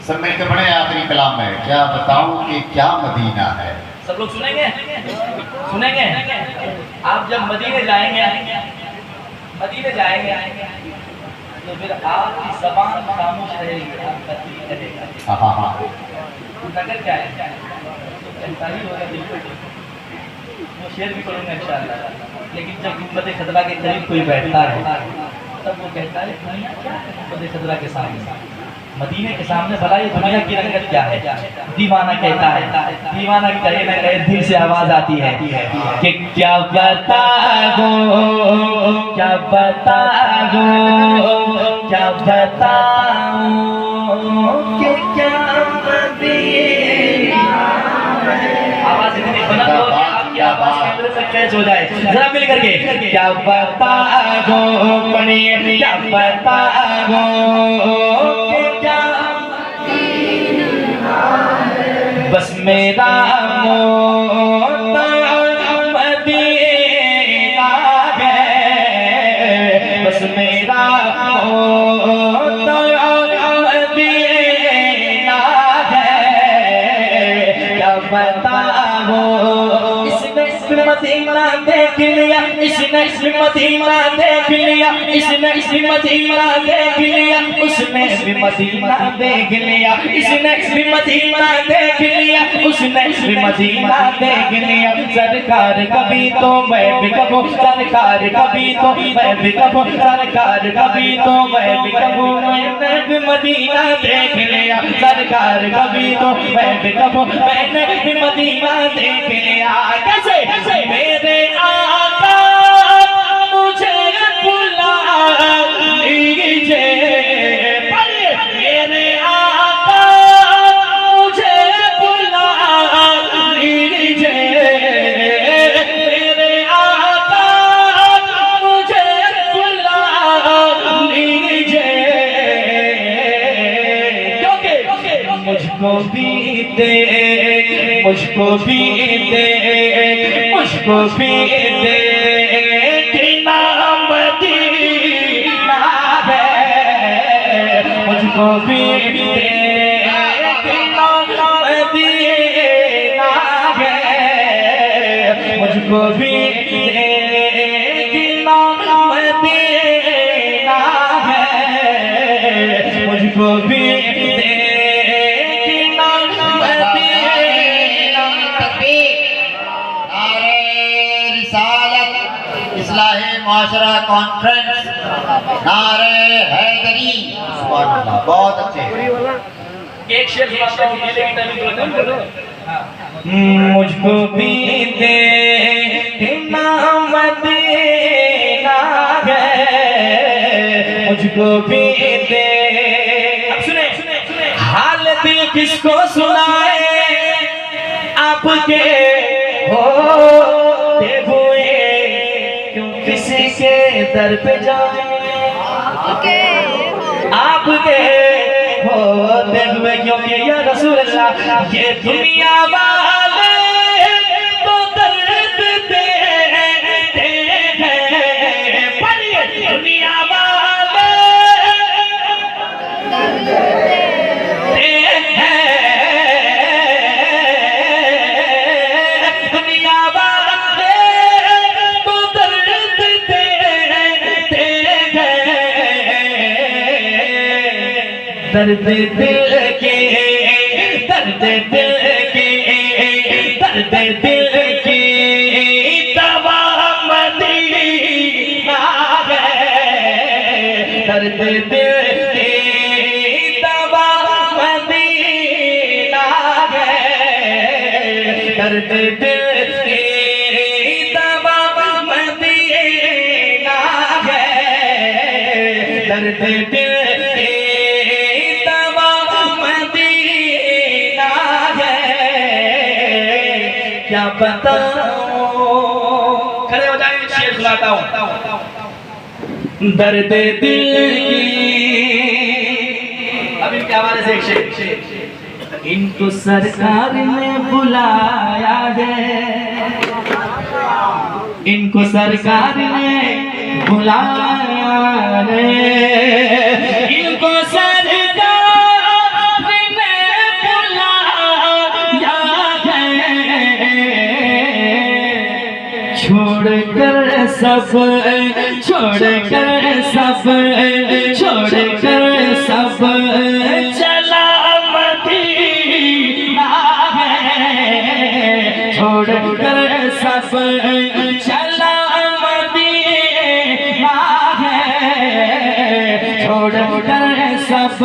सब मिलकर बड़े आखिरी कलाम है, क्या बताऊं कि क्या मदीना है। सब लोग सुनेंगे सुनेंगे। आप जब मदीने जाएंगे तो फिर आपकी ज़बान खामोश रहेगी, आप तकलीफ करेगा। हाँ। नगर क्या है, तो कहता ही होगा बिल्कुल। वो शेर भी पढ़ूंगा इंशाअल्लाह। लेकिन जब गुंबद खतरा के करीब कोई बैठता है तब वो कहता है दुनिया क्या है गुंबद खतरा के सामने, मदीने के सामने भला ये दुनिया की रंगत क्या है। दीवाना कहता है, दीवाना कहे ना कहे दिल से आवाज आती है कि क्या बताऊं क्या बताऊं क्या बताऊं कि क्या मदीना है। आवाज इतनी बुलंद हो कि आपकी आवाज के अंदर से कैच हो जाए। जरा मिल करके क्या बताऊं पढ़िए, क्या बताऊं बस मेरा मदीना है, बस मेरा मदीना है। क्या बताओ इसने मदीना देख लिया, इसने मदीना देख लिया, इसने मदीना देख लिया, उसने भी मदीना देख लिया, इसने भी मदीना देख लिया, उसने भी मदीना देख लिया। सरकार कभी तो मैं भी कहूं, सरकार कभी तो मैं भी कहूं, सरकार कभी तो मैं भी कहूं, मैंने भी मदीना देख लिया। सरकार कभी तो मैं भी कहूं, मैंने भी मदीना देख लिया। कैसे मेरे आका मुझे बुला लीजिए, मेरे आका मुझे बुला लीजिए, मेरे आका मुझे बुला लीजिए, क्योंकि मुझको भी दे, मुझको भी दे, मुझको भी दे मदीना है, मुझको भी दे मदीना है, मुझको भी दे मदीना है, मुझको भी दे माशरा कॉन्फ्रेंस, नारे हैदरी। बहुत अच्छे। एक शेर सुनाता हूँ, मेले की टाइमिंग थोड़ा कम करो। मुझको भी दे मदीना है, मुझको भी दे। अब सुने हाल दिल किसको सुनाए आपके होते हुए, क्यों किसी के दर पे जाए आपके होते हुए, क्योंकि या रसूल अल्लाह ये दुनिया वाले तो दर्द देते हैं, पढ़िए दुनिया वाले दर्द देते हैं, दुनिया वाले तो दर्द देते हैं। दर्द दिल के, दर्द दिल के, दर्द दिल की दवा मदीना है, दर्द दिल की दवा मदीना है, दर्द दिल की दवा मदीना है, दर्द दिल क्या बताऊं। खड़े हो जाए, शेर सुनाता हूं। दर्द दिल की, अभी क्या हमारे से एक शेर। इनको सरकार ने बुलाया है, इनको सरकार ने बुलाया है, इनको सरकार छोड़ कर सब, छोड़ कर सब, छोड़ कर सब चला मदीना है, छोड़ कर सब चला मदीना है, छोड़ कर सब